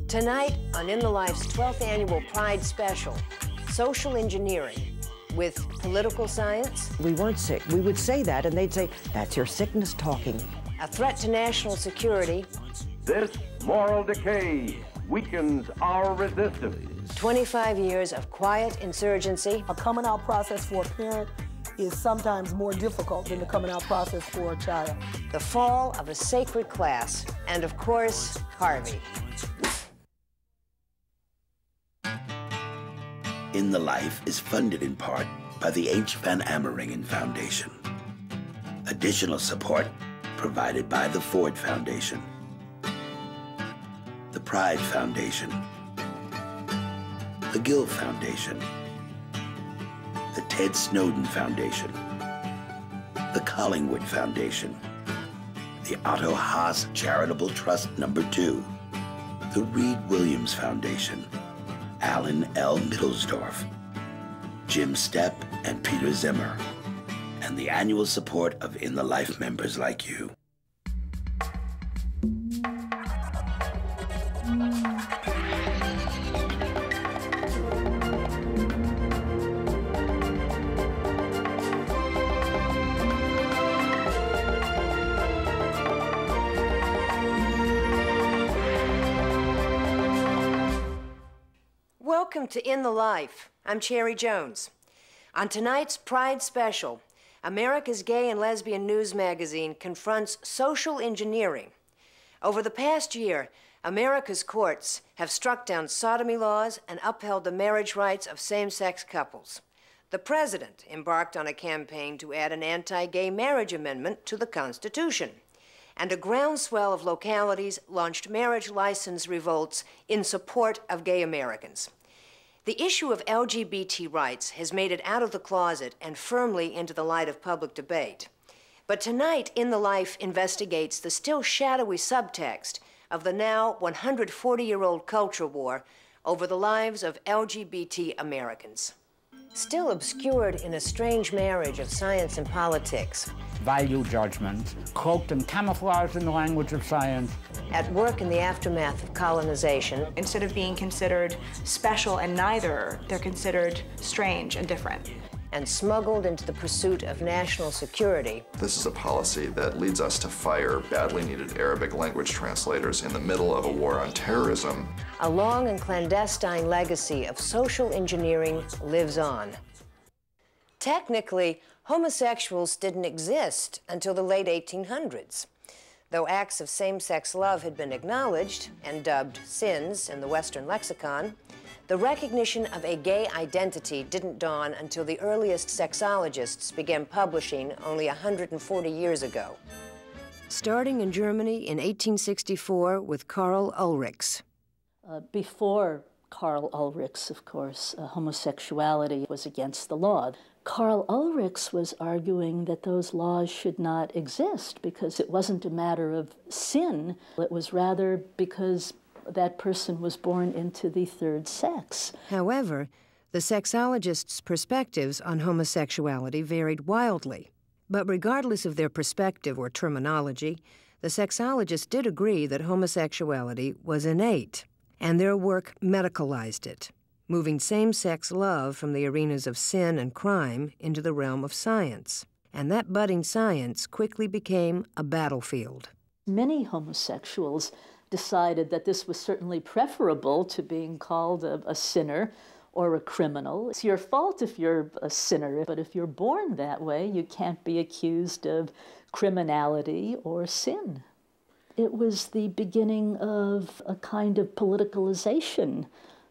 Tonight on In the Life's 12th annual Pride Special, social engineering with political science. We weren't sick. We would say that, and they'd say, that's your sickness talking. A threat to national security. This moral decay weakens our resistance. 25 years of quiet insurgency. A coming out process for a parent is sometimes more difficult than the coming out process for a child. The fall of a sacred class. And of course, Harvey. In the Life is funded in part by the H. Van Ameringen Foundation. Additional support provided by the Ford Foundation, the Pride Foundation, the Gill Foundation, the Ted Snowden Foundation, the Collingwood Foundation, the Otto Haas Charitable Trust No. 2, the Reed Williams Foundation, Alan L. Middlesdorf, Jim Stepp and Peter Zimmer, and the annual support of In the Life members like you. Welcome to In the Life. I'm Cherry Jones. On tonight's Pride Special, America's Gay and Lesbian News magazine confronts social engineering. Over the past year, America's courts have struck down sodomy laws and upheld the marriage rights of same-sex couples. The president embarked on a campaign to add an anti-gay marriage amendment to the Constitution. And a groundswell of localities launched marriage license revolts in support of gay Americans. The issue of LGBT rights has made it out of the closet and firmly into the light of public debate. But tonight, In the Life investigates the still shadowy subtext of the now 140-year-old culture war over the lives of LGBT Americans. Still obscured in a strange marriage of science and politics. Value judgment, cloaked and camouflaged in the language of science. At work in the aftermath of colonization. Instead of being considered special and neither, they're considered strange and different. And smuggled into the pursuit of national security. This is a policy that leads us to fire badly needed Arabic language translators in the middle of a war on terrorism. A long and clandestine legacy of social engineering lives on. Technically, homosexuals didn't exist until the late 1800s. Though acts of same-sex love had been acknowledged and dubbed sins in the Western lexicon, the recognition of a gay identity didn't dawn until the earliest sexologists began publishing only 140 years ago. Starting in Germany in 1864 with Karl Ulrichs. Before Karl Ulrichs, of course, homosexuality was against the law. Karl Ulrichs was arguing that those laws should not exist because it wasn't a matter of sin. It was rather because that person was born into the third sex. However, the sexologists' perspectives on homosexuality varied wildly. But regardless of their perspective or terminology, the sexologists did agree that homosexuality was innate, and their work medicalized it, moving same-sex love from the arenas of sin and crime into the realm of science. And that budding science quickly became a battlefield. Many homosexuals decided that this was certainly preferable to being called a sinner or a criminal. It's your fault if you're a sinner, but if you're born that way, you can't be accused of criminality or sin. It was the beginning of a kind of politicalization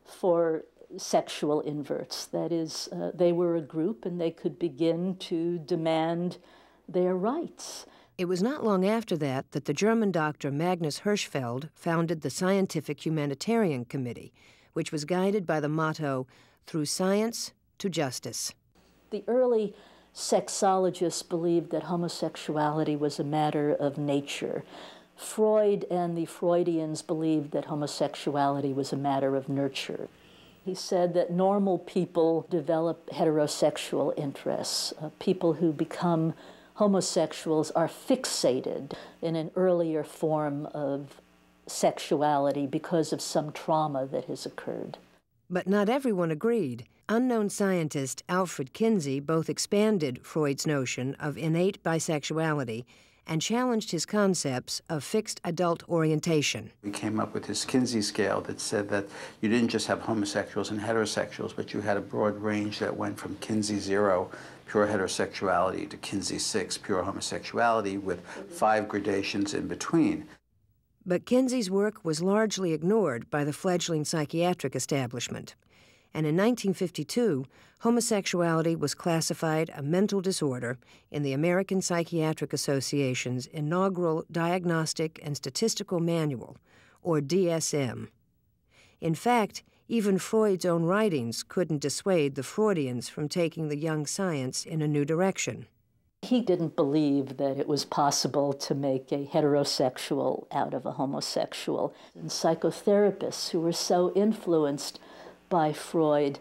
for sexual inverts. That is, they were a group and they could begin to demand their rights. It was not long after that that the German doctor Magnus Hirschfeld founded the Scientific Humanitarian Committee, which was guided by the motto, "Through science to justice." The early sexologists believed that homosexuality was a matter of nature. Freud and the Freudians believed that homosexuality was a matter of nurture. He said that normal people develop heterosexual interests. People who become homosexuals are fixated in an earlier form of sexuality because of some trauma that has occurred. But not everyone agreed. Unknown scientist Alfred Kinsey both expanded Freud's notion of innate bisexuality and challenged his concepts of fixed adult orientation. We came up with this Kinsey scale that said that you didn't just have homosexuals and heterosexuals, but you had a broad range that went from Kinsey 0, pure heterosexuality, to Kinsey 6, pure homosexuality, with 5 gradations in between. But Kinsey's work was largely ignored by the fledgling psychiatric establishment. And in 1952, homosexuality was classified a mental disorder in the American Psychiatric Association's inaugural Diagnostic and Statistical Manual, or DSM. In fact, even Freud's own writings couldn't dissuade the Freudians from taking the young science in a new direction. He didn't believe that it was possible to make a heterosexual out of a homosexual. And psychotherapists who were so influenced by Freud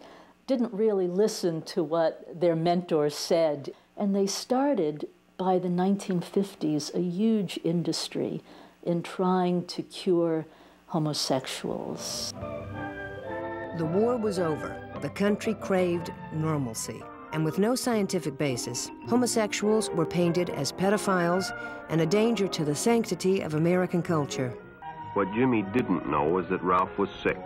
didn't really listen to what their mentors said. And they started, by the 1950s, a huge industry in trying to cure homosexuals. The war was over. The country craved normalcy. And with no scientific basis, homosexuals were painted as pedophiles and a danger to the sanctity of American culture. What Jimmy didn't know was that Ralph was sick,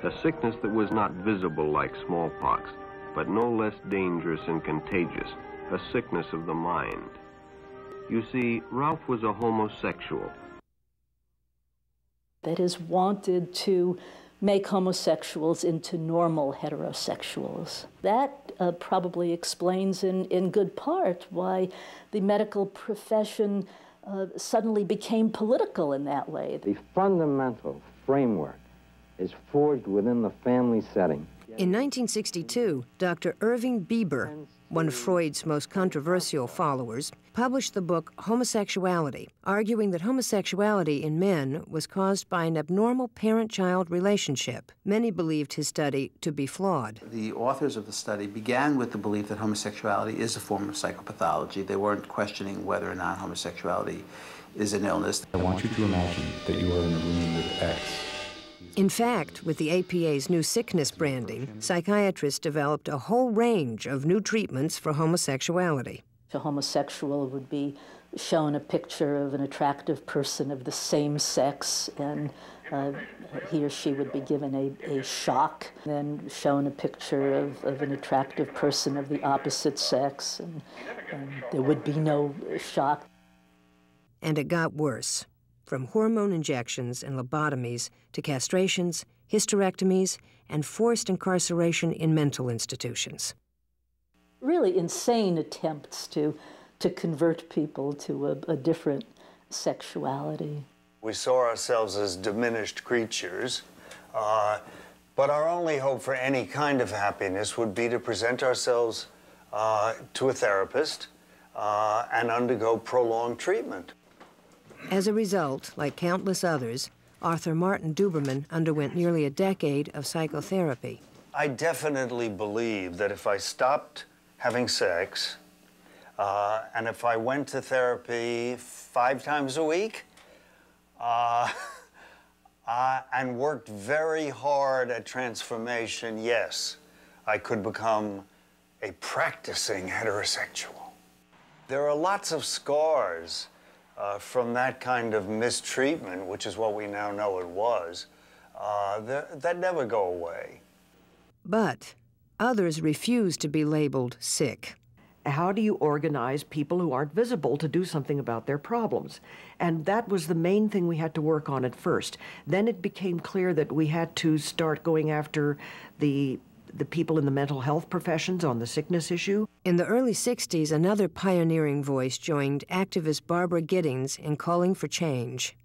a sickness that was not visible like smallpox, but no less dangerous and contagious, a sickness of the mind. You see, Ralph was a homosexual. That is, wanted to make homosexuals into normal heterosexuals. That probably explains in good part why the medical profession suddenly became political in that way. The fundamental framework is forged within the family setting. In 1962, Dr. Irving Bieber, one of Freud's most controversial followers, published the book Homosexuality, arguing that homosexuality in men was caused by an abnormal parent-child relationship. Many believed his study to be flawed. The authors of the study began with the belief that homosexuality is a form of psychopathology. They weren't questioning whether or not homosexuality is an illness. I want you to imagine that you are in a room with X. In fact, with the APA's new sickness branding, psychiatrists developed a whole range of new treatments for homosexuality. A homosexual would be shown a picture of an attractive person of the same sex, and he or she would be given a shock, then shown a picture of an attractive person of the opposite sex, and there would be no shock. And it got worse. From hormone injections and lobotomies to castrations, hysterectomies, and forced incarceration in mental institutions. Really insane attempts to convert people to a different sexuality. We saw ourselves as diminished creatures, but our only hope for any kind of happiness would be to present ourselves to a therapist and undergo prolonged treatment. As a result, like countless others, Arthur Martin Duberman underwent nearly a decade of psychotherapy. I definitely believe that if I stopped having sex, and if I went to therapy 5 times a week, and worked very hard at transformation, yes, I could become a practicing heterosexual. There are lots of scars from that kind of mistreatment, which is what we now know it was, that never go away. But others refuse to be labeled sick. How do you organize people who aren't visible to do something about their problems? And that was the main thing we had to work on at first. Then it became clear that we had to start going after the people in the mental health professions on the sickness issue. In the early 60s, another pioneering voice joined activist Barbara Gittings in calling for change.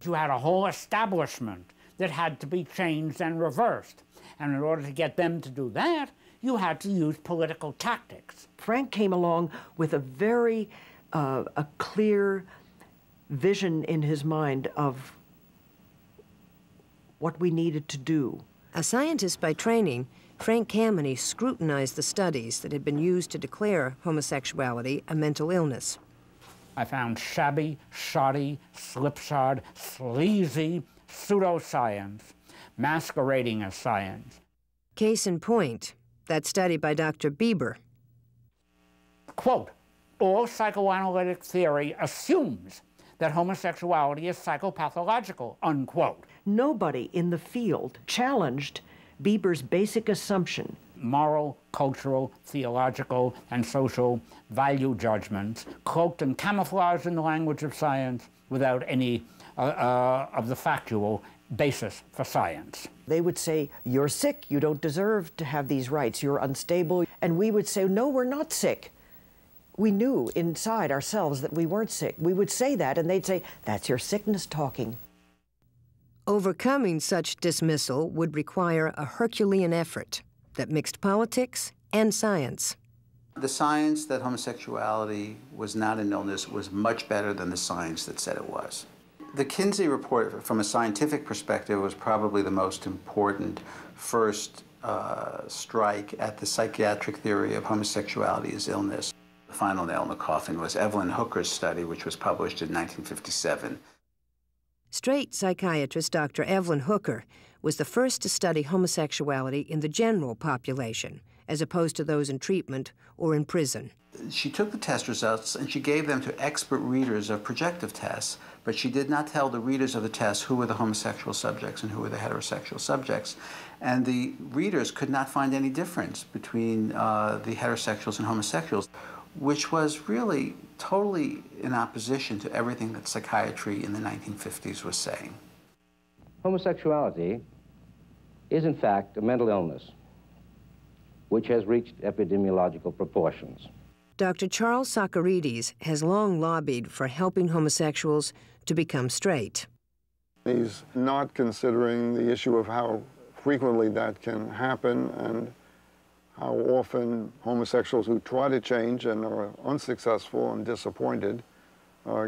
You had a whole establishment that had to be changed and reversed. And in order to get them to do that, you had to use political tactics. Frank came along with a very a clear vision in his mind of what we needed to do. A scientist by training, Frank Kameny scrutinized the studies that had been used to declare homosexuality a mental illness. I found shabby, shoddy, slipshod, sleazy, pseudoscience masquerading as science. Case in point, that study by Dr. Bieber. Quote, all psychoanalytic theory assumes that homosexuality is psychopathological, unquote. Nobody in the field challenged Bieber's basic assumption. Moral, cultural, theological, and social value judgments cloaked and camouflaged in the language of science without any of the factual basis for science. They would say, you're sick, you don't deserve to have these rights, you're unstable. And we would say, no, we're not sick. We knew inside ourselves that we weren't sick. We would say that, and they'd say, that's your sickness talking. Overcoming such dismissal would require a Herculean effort that mixed politics and science. The science that homosexuality was not an illness was much better than the science that said it was. The Kinsey report, from a scientific perspective, was probably the most important first strike at the psychiatric theory of homosexuality as illness. The final nail in the coffin was Evelyn Hooker's study, which was published in 1957. Straight psychiatrist Dr. Evelyn Hooker was the first to study homosexuality in the general population, as opposed to those in treatment or in prison. She took the test results and she gave them to expert readers of projective tests, but she did not tell the readers of the tests who were the homosexual subjects and who were the heterosexual subjects. And the readers could not find any difference between the heterosexuals and homosexuals, which was really totally in opposition to everything that psychiatry in the 1950s was saying. Homosexuality is, in fact, a mental illness which has reached epidemiological proportions. Dr. Charles Socarides has long lobbied for helping homosexuals to become straight. He's not considering the issue of how frequently that can happen and how often homosexuals who try to change and are unsuccessful and disappointed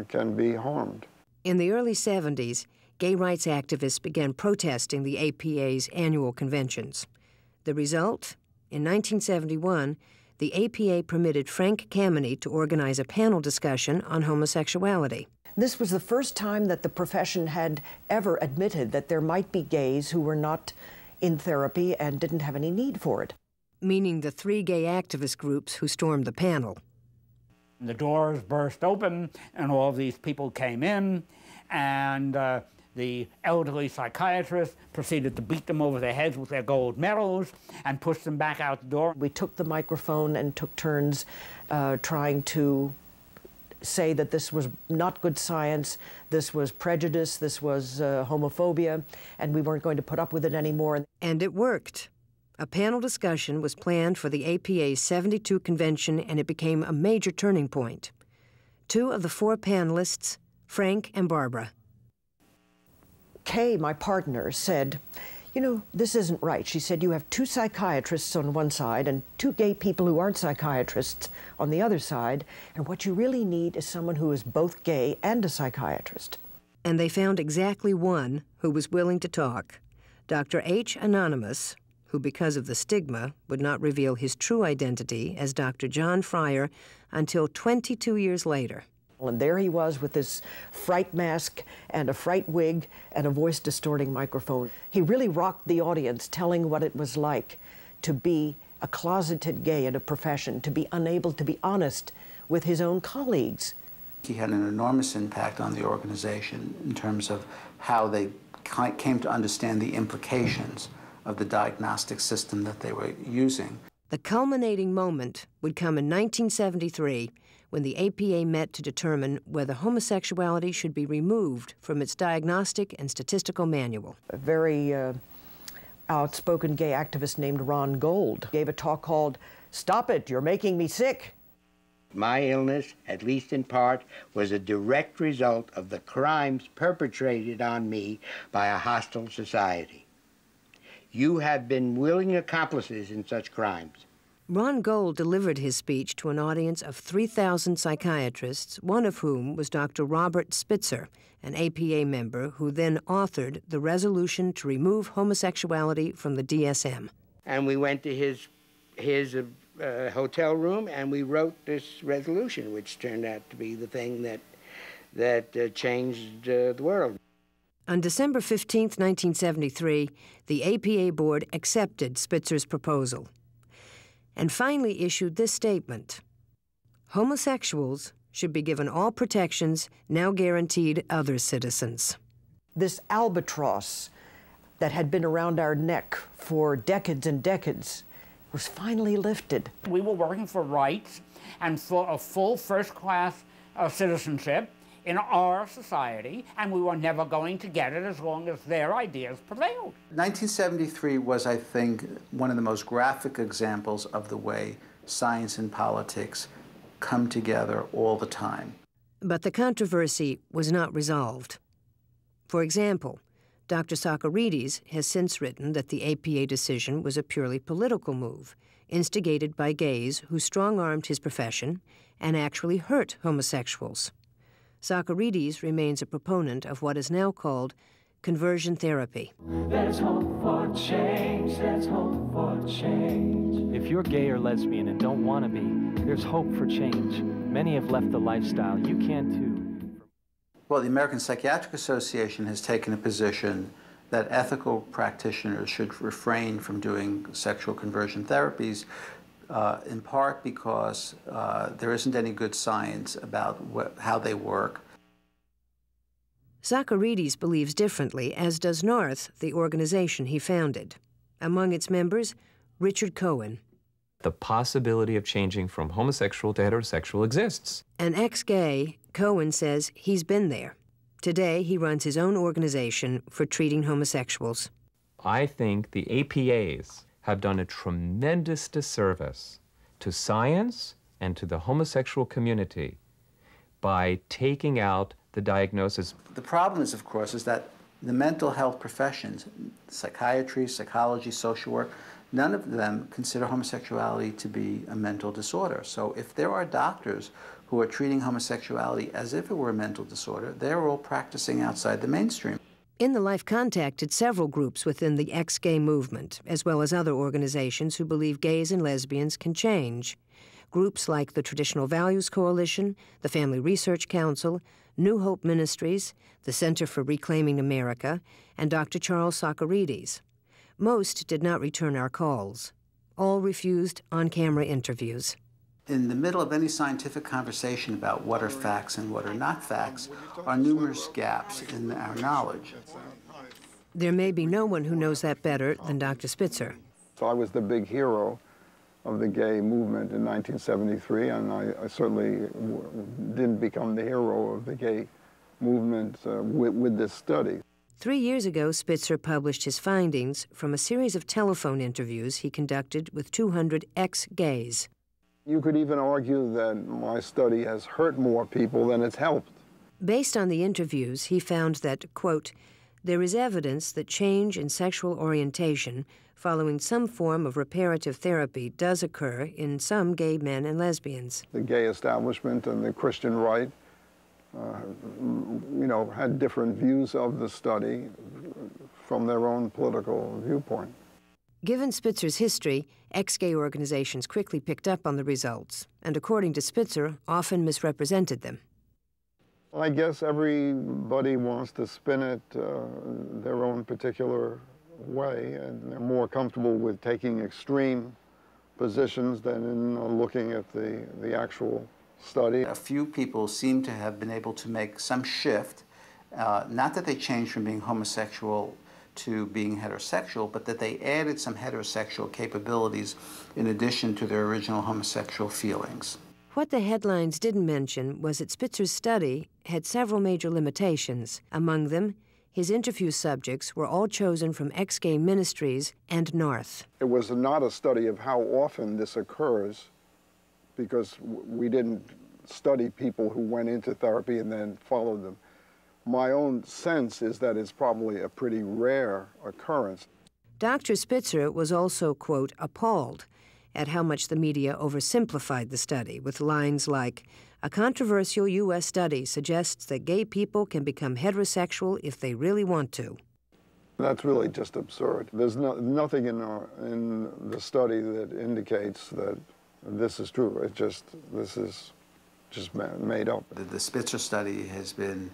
can be harmed. In the early 70s, gay rights activists began protesting the APA's annual conventions. The result? In 1971, the APA permitted Frank Kameny to organize a panel discussion on homosexuality. This was the first time that the profession had ever admitted that there might be gays who were not in therapy and didn't have any need for it. Meaning the 3 gay activist groups who stormed the panel. The doors burst open, and all of these people came in, and the elderly psychiatrist proceeded to beat them over the heads with their gold medals and push them back out the door. We took the microphone and took turns trying to say that this was not good science, this was prejudice, this was homophobia, and we weren't going to put up with it anymore. And it worked. A panel discussion was planned for the APA's 72 convention, and it became a major turning point. 2 of the 4 panelists, Frank and Barbara. Kay, my partner, said, you know, this isn't right. She said, you have 2 psychiatrists on one side and 2 gay people who aren't psychiatrists on the other side, and what you really need is someone who is both gay and a psychiatrist. And they found exactly one who was willing to talk. Dr. H. Anonymous, who, because of the stigma, would not reveal his true identity as Dr. John Fryer until 22 years later. And there he was with this fright mask and a fright wig and a voice-distorting microphone. He really rocked the audience, telling what it was like to be a closeted gay in a profession, to be unable to be honest with his own colleagues. He had an enormous impact on the organization in terms of how they came to understand the implications of the diagnostic system that they were using. The culminating moment would come in 1973 when the APA met to determine whether homosexuality should be removed from its diagnostic and statistical manual. A very outspoken gay activist named Ron Gold gave a talk called, "Stop it, you're making me sick." My illness, at least in part, was a direct result of the crimes perpetrated on me by a hostile society. You have been willing accomplices in such crimes. Ron Gold delivered his speech to an audience of 3,000 psychiatrists, one of whom was Dr. Robert Spitzer, an APA member who then authored the resolution to remove homosexuality from the DSM. And we went to his hotel room and we wrote this resolution, which turned out to be the thing that changed the world. On December 15, 1973, the APA board accepted Spitzer's proposal and finally issued this statement: homosexuals should be given all protections now guaranteed other citizens. This albatross that had been around our neck for decades and decades was finally lifted. We were working for rights and for a full first-class citizenship in our society, and we were never going to get it as long as their ideas prevailed. 1973 was, I think, one of the most graphic examples of the way science and politics come together all the time. But the controversy was not resolved. For example, Dr. Socarides has since written that the APA decision was a purely political move, instigated by gays who strong-armed his profession and actually hurt homosexuals. Socarides remains a proponent of what is now called conversion therapy. There's hope for change, there's hope for change. If you're gay or lesbian and don't want to be, there's hope for change. Many have left the lifestyle. You can too. Well, the American Psychiatric Association has taken a position that ethical practitioners should refrain from doing sexual conversion therapies, in part because there isn't any good science about how they work. Socarides believes differently, as does North, the organization he founded. Among its members, Richard Cohen. The possibility of changing from homosexual to heterosexual exists. An ex-gay, Cohen says he's been there. Today, he runs his own organization for treating homosexuals. I think the APAs have done a tremendous disservice to science and to the homosexual community by taking out the diagnosis. The problem is, of course, is that the mental health professions, psychiatry, psychology, social work, none of them consider homosexuality to be a mental disorder. So if there are doctors who are treating homosexuality as if it were a mental disorder, they're all practicing outside the mainstream. In the Life contacted several groups within the ex-gay movement, as well as other organizations who believe gays and lesbians can change. Groups like the Traditional Values Coalition, the Family Research Council, New Hope Ministries, the Center for Reclaiming America, and Dr. Charles Socarides. Most did not return our calls. All refused on-camera interviews. In the middle of any scientific conversation about what are facts and what are not facts are numerous gaps in our knowledge. There may be no one who knows that better than Dr. Spitzer. So I was the big hero of the gay movement in 1973, and I certainly didn't become the hero of the gay movement with this study. 3 years ago, Spitzer published his findings from a series of telephone interviews he conducted with 200 ex-gays. You could even argue that my study has hurt more people than it's helped. Based on the interviews, he found that, quote, there is evidence that change in sexual orientation following some form of reparative therapy does occur in some gay men and lesbians. The gay establishment and the Christian right, had different views of the study from their own political viewpoint. Given Spitzer's history, ex-gay organizations quickly picked up on the results, and according to Spitzer, often misrepresented them. I guess everybody wants to spin it their own particular way, and they're more comfortable with taking extreme positions than in looking at the actual study. A few people seem to have been able to make some shift, not that they changed from being homosexual to being heterosexual, but that they added some heterosexual capabilities in addition to their original homosexual feelings. What the headlines didn't mention was that Spitzer's study had several major limitations. Among them, his interview subjects were all chosen from ex-gay ministries and North. It was not a study of how often this occurs, because we didn't study people who went into therapy and then followed them. My own sense is that it's probably a pretty rare occurrence. Dr. Spitzer was also, quote, appalled at how much the media oversimplified the study, with lines like, a controversial U.S. study suggests that gay people can become heterosexual if they really want to. That's really just absurd. There's nothing in the study that indicates that this is true. This is just made up. The Spitzer study has been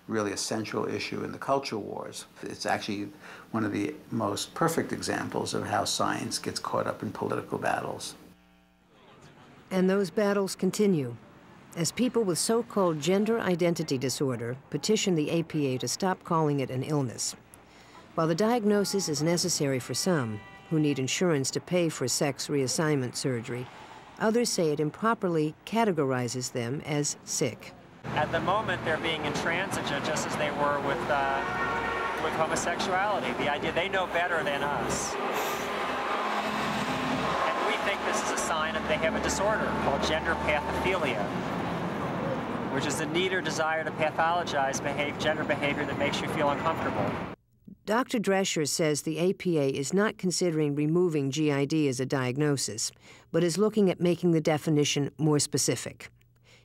really a central issue in the culture wars. It's actually one of the most perfect examples of how science gets caught up in political battles. And those battles continue as people with so-called gender identity disorder petition the APA to stop calling it an illness. While the diagnosis is necessary for some who need insurance to pay for sex reassignment surgery, others say it improperly categorizes them as sick. At the moment, they're being intransigent, just as they were with homosexuality. The idea they know better than us. And we think this is a sign that they have a disorder called gender pathophilia, which is the need or desire to pathologize gender behavior that makes you feel uncomfortable. Dr. Drescher says the APA is not considering removing GID as a diagnosis, but is looking at making the definition more specific.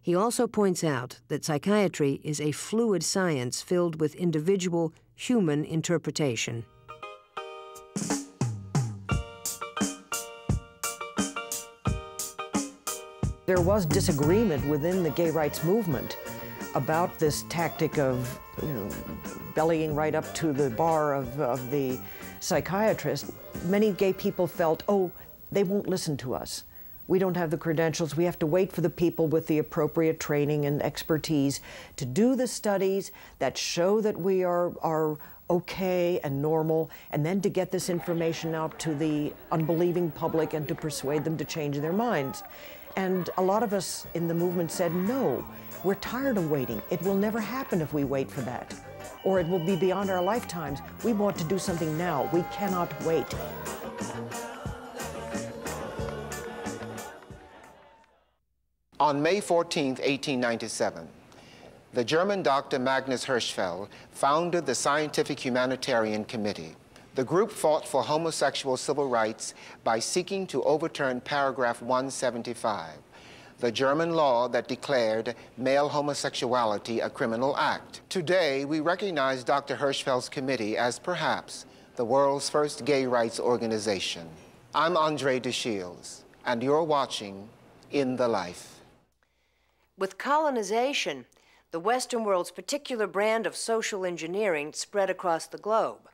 He also points out that psychiatry is a fluid science filled with individual, human interpretation. There was disagreement within the gay rights movement about this tactic of, bellying right up to the bar of the psychiatrist. Many gay people felt, oh, they won't listen to us. We don't have the credentials. We have to wait for the people with the appropriate training and expertise to do the studies that show that we are okay and normal, and then to get this information out to the unbelieving public and to persuade them to change their minds. And a lot of us in the movement said, no, we're tired of waiting. It will never happen if we wait for that, or it will be beyond our lifetimes. We want to do something now. We cannot wait. On May 14, 1897, the German Dr. Magnus Hirschfeld founded the Scientific Humanitarian Committee. The group fought for homosexual civil rights by seeking to overturn paragraph 175, the German law that declared male homosexuality a criminal act. Today, we recognize Dr. Hirschfeld's committee as perhaps the world's first gay rights organization. I'm André DeShields, and you're watching In the Life. With colonization, the Western world's particular brand of social engineering spread across the globe.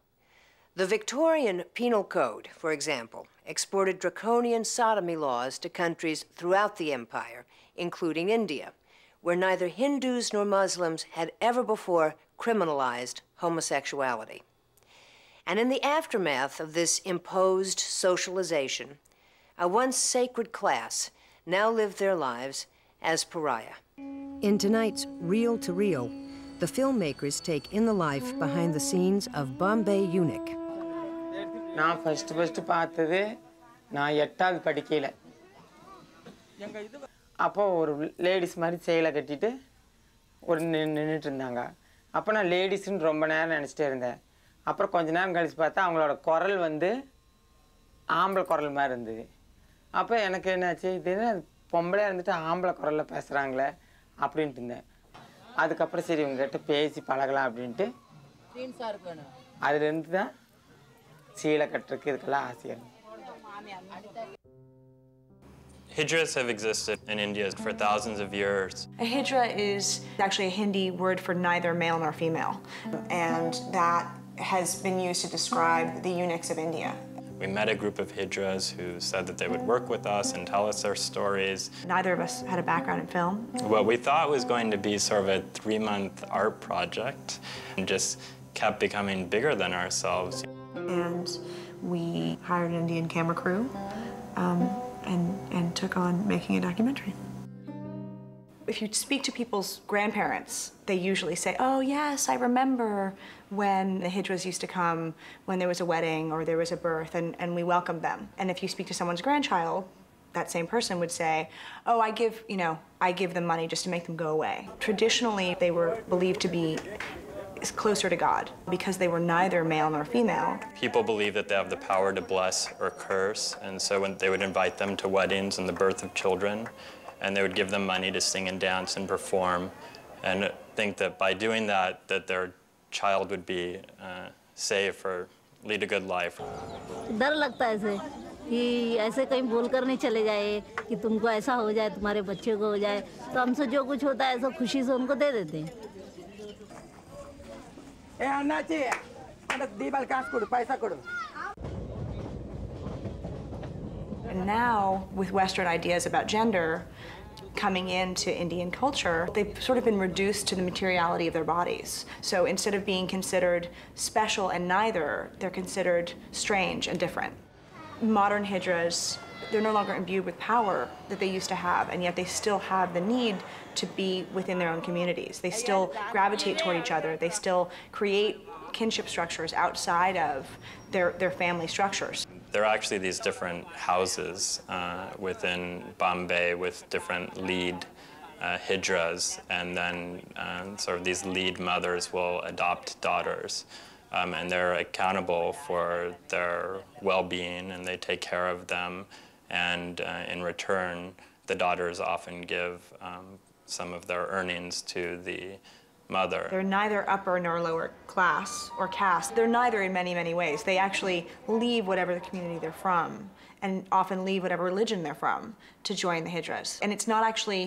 The Victorian Penal Code, for example, exported draconian sodomy laws to countries throughout the empire, including India, where neither Hindus nor Muslims had ever before criminalized homosexuality. And in the aftermath of this imposed socialization, a once sacred class now lived their lives as pariah. In tonight's Reel to Reel, the filmmakers take in the life behind the scenes of Bombay Eunuch. நான் first பார்த்தது நான் 8வது படிக்கையில அப்போ ஒரு ladies மாதிரி சேலை கட்டிட்டு ஒரு நின்னுட்டு இருந்தாங்க அப்போ நான் லேடிஸ்னு ரொம்ப நேரம் நினைச்சிட்டே இருந்தேன் அப்புறம் கொஞ்ச நேரம் கழிச்சு பார்த்தா அவங்களோட குரல் வந்து ஆம்பளை குரல் மாதிரி இருந்தது அப்போ எனக்கு என்னாச்சு இது பொம்பளையா இருந்துட்டு ஆம்பளை குரல்ல பேசுறாங்களே அப்படினு இருந்தேன் அதுக்கப்புறம் சரி உங்ககிட்ட பேசி பழகலாம் அப்படினு அதுல இருந்து தான் Hijras have existed in India for thousands of years. A hijra is actually a Hindi word for neither male nor female, and that has been used to describe the eunuchs of India. We met a group of hijras who said that they would work with us and tell us their stories. Neither of us had a background in film. What we thought was going to be sort of a 3-month art project and just kept becoming bigger than ourselves. And we hired an Indian camera crew and took on making a documentary. If you speak to people's grandparents, they usually say, oh, yes, I remember when the hijras used to come, when there was a wedding or there was a birth, and we welcomed them. And if you speak to someone's grandchild, that same person would say, oh, I give them money just to make them go away. Traditionally, they were believed to be closer to God because they were neither male nor female. People believe that they have the power to bless or curse, and so when they would invite them to weddings and the birth of children, and they would give them money to sing and dance and perform, and think that by doing that, that their child would be safe or lead a good life. डर लगता है ऐसे कि ऐसे कहीं बोलकर नहीं चले जाए कि तुमको ऐसा हो जाए तुम्हारे बच्चे को हो जाए तो हमसे जो कुछ होता है ऐसा खुशी से उनको दे देते हैं And now, with Western ideas about gender coming into Indian culture, they've sort of been reduced to the materiality of their bodies. So instead of being considered special and neither, they're considered strange and different. Modern hijras, they're no longer imbued with power that they used to have, and yet they still have the need to be within their own communities. They still gravitate toward each other. They still create kinship structures outside of their family structures. There are actually these different houses within Bombay with different lead hijras, and then sort of these lead mothers will adopt daughters. And they're accountable for their well-being, and they take care of them. And in return, the daughters often give some of their earnings to the mother. They're neither upper nor lower class or caste. They're neither in many, many ways. They actually leave whatever the community they're from, and often leave whatever religion they're from, to join the hijras. And it's not actually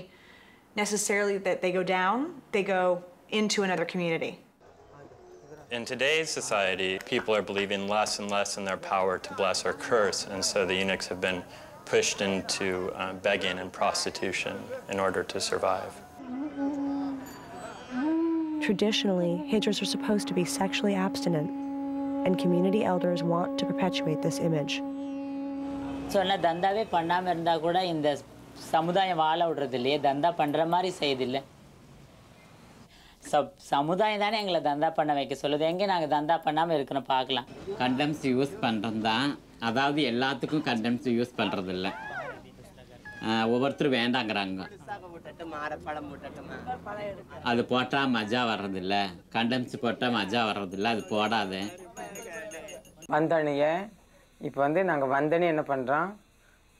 necessarily that they go down, they go into another community. In today's society, people are believing less and less in their power to bless or curse, and so the eunuchs have been pushed into begging and prostitution in order to survive. Traditionally, hijras are supposed to be sexually abstinent, and community elders want to perpetuate this image. சொன்ன தந்தாவே பண்ணாம இருந்தா கூட இந்த சமுதாயம் வாழ விடுறது இல்லையே, தந்தா பண்ற மாதிரி செய்யுதில்லை. சமுதாயம் தானே எங்களை தந்தா பண்ண வைக்க சொல்லுது, எங்கே நாங்கள் தந்தா பண்ணாமல் இருக்கணும் பார்க்கலாம். கண்டம்ஸ் யூஸ் பண்ணுறது தான், அதாவது எல்லாத்துக்கும் கண்டம்ஸ் யூஸ் பண்ணுறது இல்லை, ஒவ்வொருத்தரும் வேண்டாங்கிறாங்க. அது போட்டால் மஜா வர்றதில்ல, கண்டம்ஸ் போட்டால் மஜா வர்றதில்ல, அது போடாது. வந்தனிய இப்போ வந்து நாங்கள் வந்தனி என்ன பண்ணுறோம்,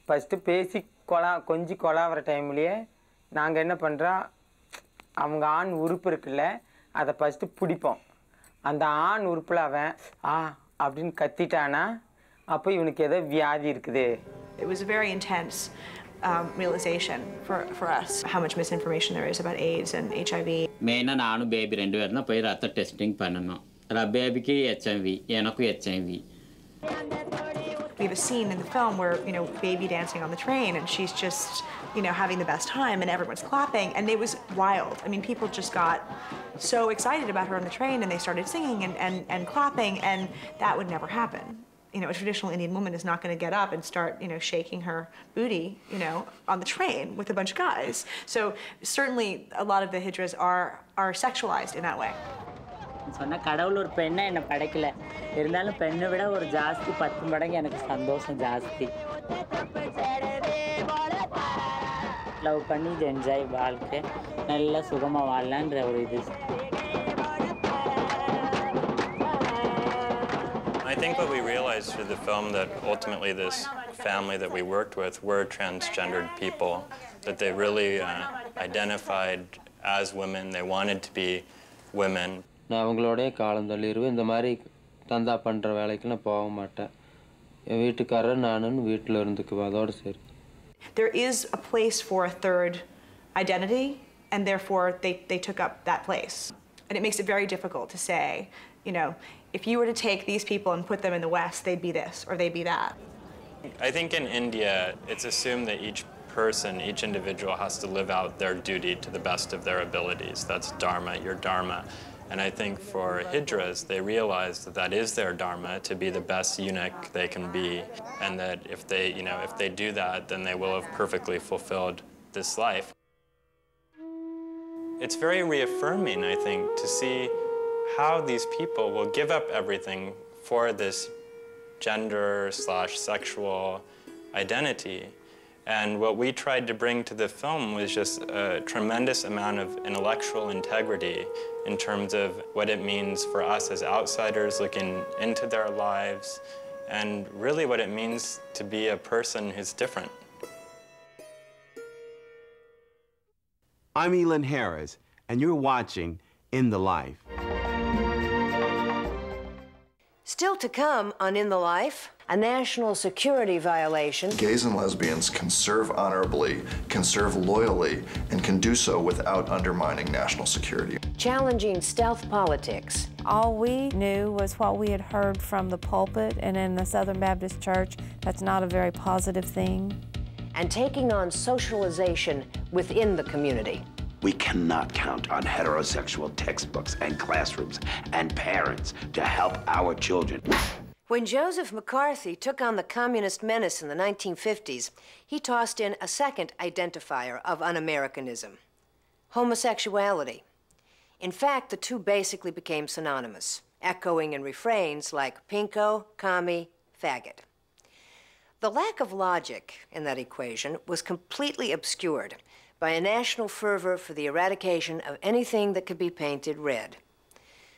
ஃபஸ்ட்டு பேசி கொஞ்சி கொலாகிற டைம்லேயே நாங்கள் என்ன பண்ணுறோம், அவங்க ஆண் உறுப்பு இருக்குல்ல அதை ஃபஸ்ட்டு பிடிப்போம். அந்த ஆண் உறுப்பில் அவன் அப்படின்னு கத்திட்டானா அப்போ இவனுக்கு ஏதோ வியாதி இருக்குது. It was a very intense realization for us how much misinformation there is about AIDS and HIV. மெயினாக நானும் பேபி 2 பேரும் தான் போய் ரத்த டெஸ்டிங் பண்ணணும். பேபிக்கு HIV, எனக்கும் HIV. We have a scene in the film where, you know, baby dancing on the train, and she's just, you know, having the best time, and everyone's clapping, and it was wild. I mean, people just got so excited about her on the train, and they started singing and clapping, and that would never happen. You know, a traditional Indian woman is not going to get up and start, you know, shaking her booty, you know, on the train with a bunch of guys. So certainly a lot of the hijras are sexualized in that way. சொன்ன கடவுள் ஒரு பெண்ணை என்னை படைக்கல, இருந்தாலும் பெண்ணை விட ஒரு ஜாஸ்தி 10 மடங்கு எனக்கு சந்தோஷம் ஜாஸ்தி. லவ் பண்ணி என்ஜாய் வாழ்க்கை நல்லா சுகமாக வாழலான்ற ஒரு இது. I think what we realized through the film that ultimately this family that we worked with were transgendered people, that they really identified as women, they wanted to be women. நான் அவங்களோடய காலம் தள்ளிடுவேன், இந்த மாதிரி தந்தா பண்ணுற வேலைக்கு நான் போக மாட்டேன், என் வீட்டுக்காரர் நானுன்னு வீட்டில் இருந்துக்குவேன், அதோடு சரி. There is a place for a third identity, and therefore they took up that place. And it makes it very difficult to say, you know, if you were to take these people and put them in the West, they'd be this or they'd be that. I think in India, it's assumed that each person, each individual has to live out their duty to the best of their abilities. That's dharma, your dharma. And I think for hijras, they realize that that is their dharma, to be the best eunuch they can be, and that if they, you know, if they do that, then they will have perfectly fulfilled this life. It's very reaffirming, I think, to see how these people will give up everything for this gender/sexual identity. And what we tried to bring to the film was just a tremendous amount of intellectual integrity in terms of what it means for us as outsiders looking into their lives, and really what it means to be a person who's different. I'm Lynn Harris, and you're watching In the Life. Still to come on In the Life, a national security violation. Gays and lesbians can serve honorably, can serve loyally, and can do so without undermining national security. challenging stealth politics. All we knew was what we had heard from the pulpit, and in the Southern Baptist Church, that's not a very positive thing. And taking on socialization within the community. We cannot count on heterosexual textbooks and classrooms and parents to help our children. When Joseph McCarthy took on the communist menace in the 1950s, he tossed in a second identifier of un-Americanism: homosexuality. In fact, the two basically became synonymous, echoing in refrains like pinko, commie, faggot. The lack of logic in that equation was completely obscured by a national fervor for the eradication of anything that could be painted red.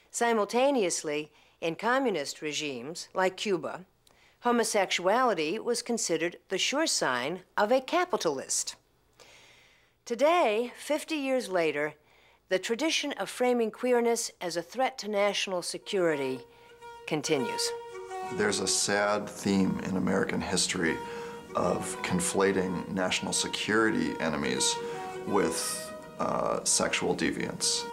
Simultaneously, in communist regimes like Cuba, homosexuality was considered the sure sign of a capitalist. Today, 50 years later, the tradition of framing queerness as a threat to national security continues. There's a sad theme in American history of conflating national security enemies with sexual deviance.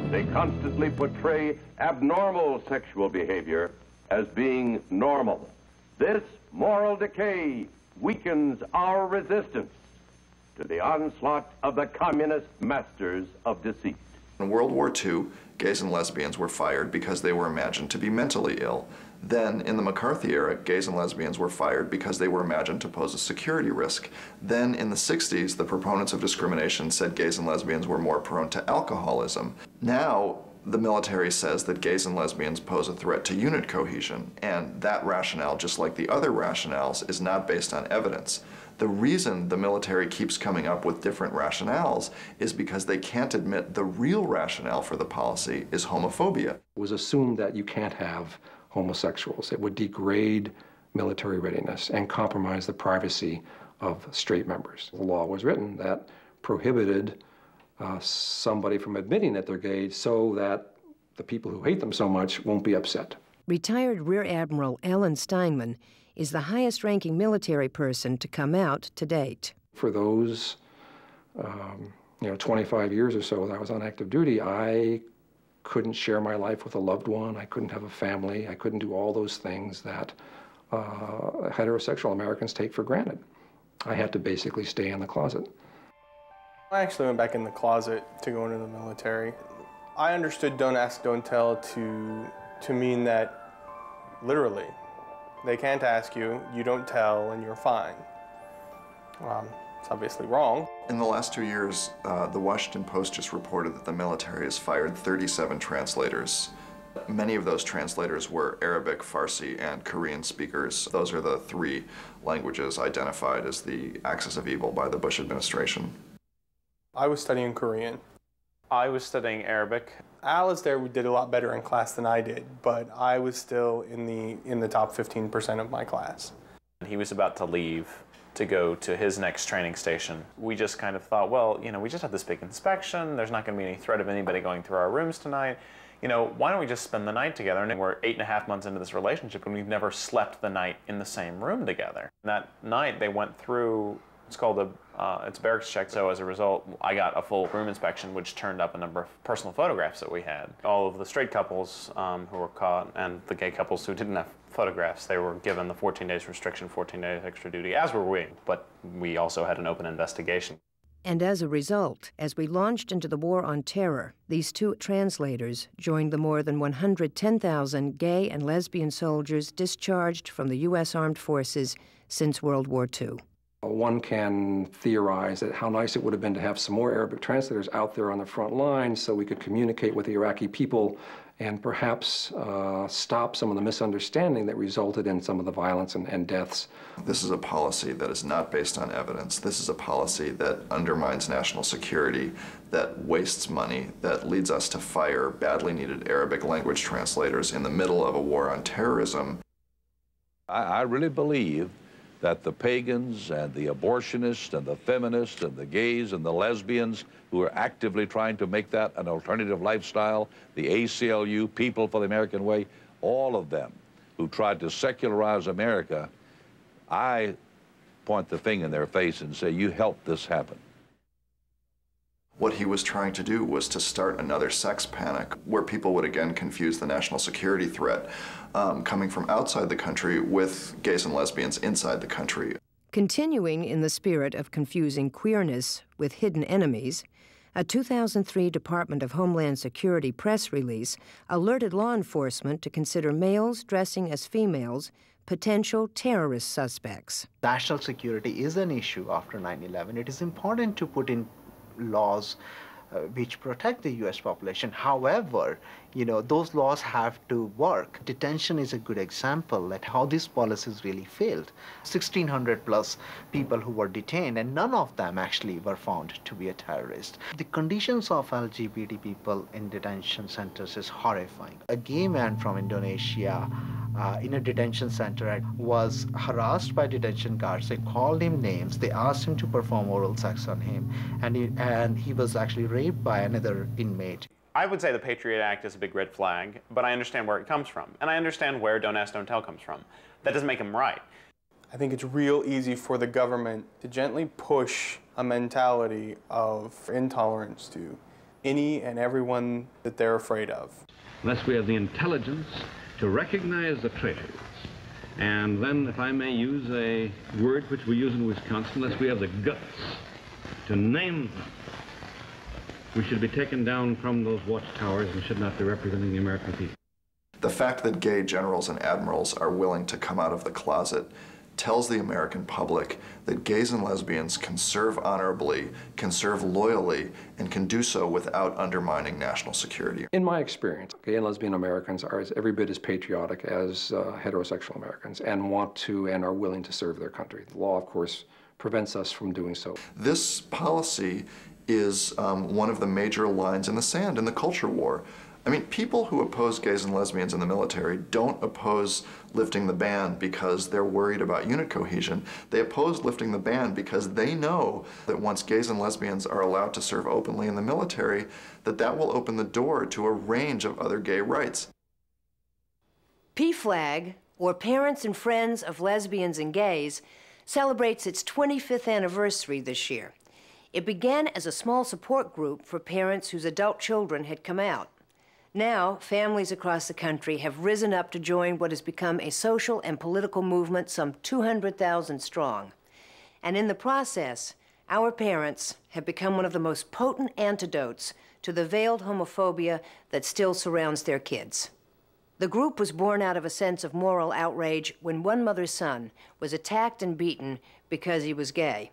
They constantly portray abnormal sexual behavior as being normal. This moral decay weakens our resistance to the onslaught of the communist masters of deceit. In World War II, gays and lesbians were fired because they were imagined to be mentally ill. Then, in the McCarthy era, gays and lesbians were fired because they were imagined to pose a security risk. Then, in the 60s, the proponents of discrimination said gays and lesbians were more prone to alcoholism. Now, the military says that gays and lesbians pose a threat to unit cohesion, and that rationale, just like the other rationales, is not based on evidence. The reason the military keeps coming up with different rationales is because they can't admit the real rationale for the policy is homophobia. It was assumed that you can't have homosexuals. It would degrade military readiness and compromise the privacy of straight members. The law was written that prohibited somebody from admitting that they're gay so that the people who hate them so much won't be upset. Retired Rear Admiral Alan Steinman is the highest-ranking military person to come out to date. For those 25 years or so that I was on active duty, I couldn't share my life with a loved one. I couldn't have a family. I couldn't do all those things that heterosexual Americans take for granted. I had to basically stay in the closet. I actually went back in the closet to go into the military. I understood don't ask, don't tell to mean that literally, they can't ask you, you don't tell, and you're fine. It's obviously wrong. In the last 2 years, the Washington Post just reported that the military has fired 37 translators. Many of those translators were Arabic, Farsi, and Korean speakers. Those are the three languages identified as the axis of evil by the Bush administration. I was studying Korean. I was studying Arabic. Alice there did a lot better in class than I did, but I was still in the top 15% of my class. He was about to leave to go to his next training station. We just kind of thought, well, we just had this big inspection. There's not going to be any threat of anybody going through our rooms tonight. Why don't we just spend the night together? And we're 8.5 months into this relationship, and we've never slept the night in the same room together. And that night, they went through, it's called it's a barracks check. So as a result, I got a full room inspection, which turned up a number of personal photographs that we had. All of the straight couples who were caught and the gay couples who didn't have photographs, they were given the 14 days restriction, 14 days extra duty, as were we. But we also had an open investigation. And as a result, as we launched into the war on terror, these two translators joined the more than 110,000 gay and lesbian soldiers discharged from the U.S. Armed Forces since World War II. One can theorize that how nice it would have been to have some more Arabic translators out there on the front lines so we could communicate with the Iraqi people and perhaps stop some of the misunderstanding that resulted in some of the violence and deaths. This is a policy that is not based on evidence. This is a policy that undermines national security, that wastes money, that leads us to fire badly needed Arabic language translators in the middle of a war on terrorism. I really believe that the pagans and the abortionists and the feminists and the gays and the lesbians who are actively trying to make that an alternative lifestyle, the ACLU, People for the American Way, all of them who tried to secularize America, I point the finger in their face and say, you helped this happen. What he was trying to do was to start another sex panic where people would again confuse the national security threat coming from outside the country with gays and lesbians inside the country. Continuing in the spirit of confusing queerness with hidden enemies, a 2003 Department of Homeland Security press release alerted law enforcement to consider males dressing as females potential terrorist suspects. National security is an issue after 9/11. It is important to put in laws which protect the U.S. population. However, those laws have to work. Detention is a good example at how these policies really failed. 1,600 plus people who were detained, and none of them actually were found to be a terrorist. The conditions of LGBT people in detention centers is horrifying. A gay man from Indonesia in a detention center was harassed by detention guards. They called him names. They asked him to perform oral sex on him, and he was actually raped by another inmate. I would say the Patriot Act is a big red flag, but I understand where it comes from, and I understand where Don't Ask, Don't Tell comes from. That doesn't make him right. I think it's real easy for the government to gently push a mentality of intolerance to any and everyone that they're afraid of. Unless we have the intelligence to recognize the traitors, and then, if I may use a word which we use in Wisconsin, unless we have the guts to name them, we should be taken down from those watchtowers and should not be representing the American people. The fact that gay generals and admirals are willing to come out of the closet tells the American public that gays and lesbians can serve honorably, can serve loyally, and can do so without undermining national security. In my experience, gay and lesbian Americans are every bit as patriotic as heterosexual Americans and want to and are willing to serve their country. The law, of course, prevents us from doing so. This policy is one of the major lines in the sand in the culture war. I mean, people who oppose gays and lesbians in the military don't oppose lifting the ban because they're worried about unit cohesion. They oppose lifting the ban because they know that once gays and lesbians are allowed to serve openly in the military, that will open the door to a range of other gay rights. PFLAG, or Parents and Friends of Lesbians and Gays, celebrates its 25th anniversary this year. It began as a small support group for parents whose adult children had come out. Now, families across the country have risen up to join what has become a social and political movement some 200,000 strong. And in the process, our parents have become one of the most potent antidotes to the veiled homophobia that still surrounds their kids. The group was born out of a sense of moral outrage when one mother's son was attacked and beaten because he was gay.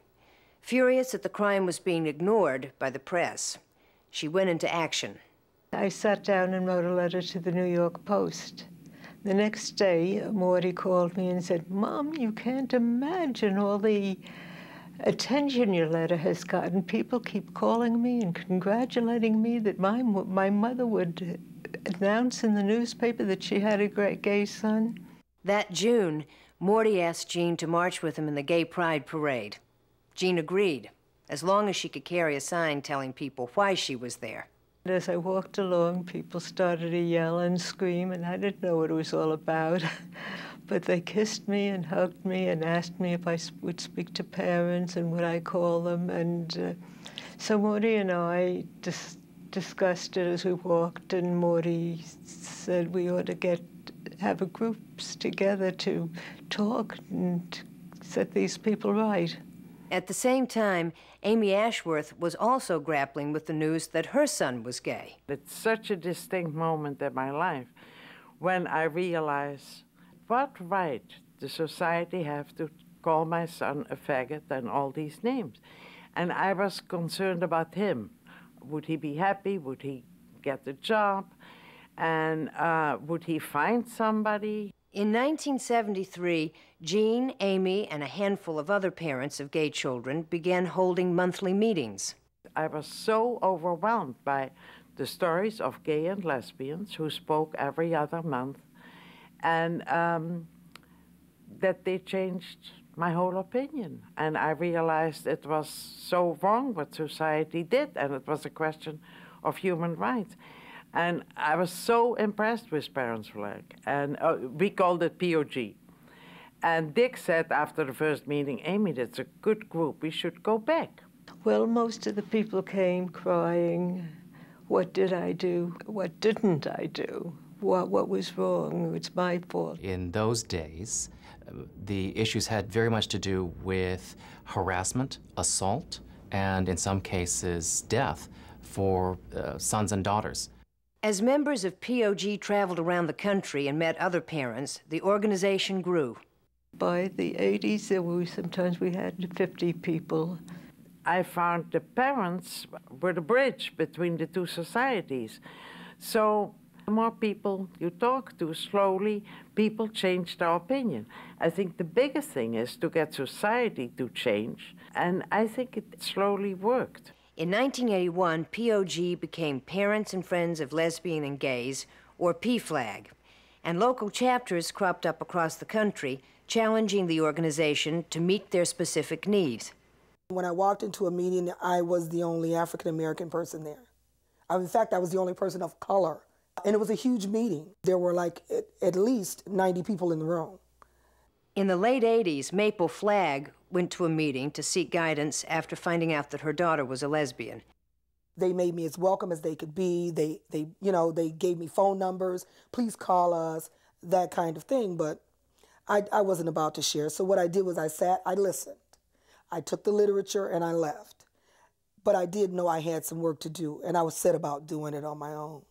Furious that the crime was being ignored by the press, she went into action. I sat down and wrote a letter to the New York Post. The next day, Morty called me and said, "Mom, you can't imagine all the attention your letter has gotten. People keep calling me and congratulating me that my mother would announce in the newspaper that she had a great gay son." That June, Morty asked Jean to march with him in the Gay Pride Parade. Jean agreed, as long as she could carry a sign telling people why she was there. As I walked along, people started to yell and scream, and I didn't know what it was all about. But they kissed me and hugged me and asked me if I would speak to parents and would I call them. And so Morty and I discussed it as we walked, and Morty said we ought to have a groups together to talk and set these people right. At the same time, Amy Ashworth was also grappling with the news that her son was gay. It's such a distinct moment in my life when I realized what right does society have to call my son a faggot and all these names. And I was concerned about him. Would he be happy? Would he get a job? And would he find somebody? In 1973, Jean, Amy, and a handful of other parents of gay children began holding monthly meetings. I was so overwhelmed by the stories of gay and lesbians who spoke every other month, and that they changed my whole opinion. And I realized it was so wrong what society did, and it was a question of human rights. And I was so impressed with Parents Flag, and we called it POG. And Dick said after the first meeting, "Amy, that's a good group, we should go back." Well, most of the people came crying, what did I do? What didn't I do? What was wrong? It's my fault. In those days, the issues had very much to do with harassment, assault, and in some cases, death for sons and daughters. As members of POG traveled around the country and met other parents, the organization grew. By the 80s, sometimes we had 50 people. I found the parents were the bridge between the two societies. So the more people you talk to, slowly, people change their opinion. I think the biggest thing is to get society to change, and I think it slowly worked. In 1981, POG became Parents and Friends of Lesbian and Gays, or PFLAG, and local chapters cropped up across the country, challenging the organization to meet their specific needs. When I walked into a meeting, I was the only African-American person there. In fact, I was the only person of color. And it was a huge meeting. There were like at least 90 people in the room. In the late 80s, Maple Flag went to a meeting to seek guidance after finding out that her daughter was a lesbian. They made me as welcome as they could be. They gave me phone numbers, please call us, that kind of thing. But I wasn't about to share. So what I did was I listened. I took the literature and I left. But I did know I had some work to do, and I was set about doing it on my own.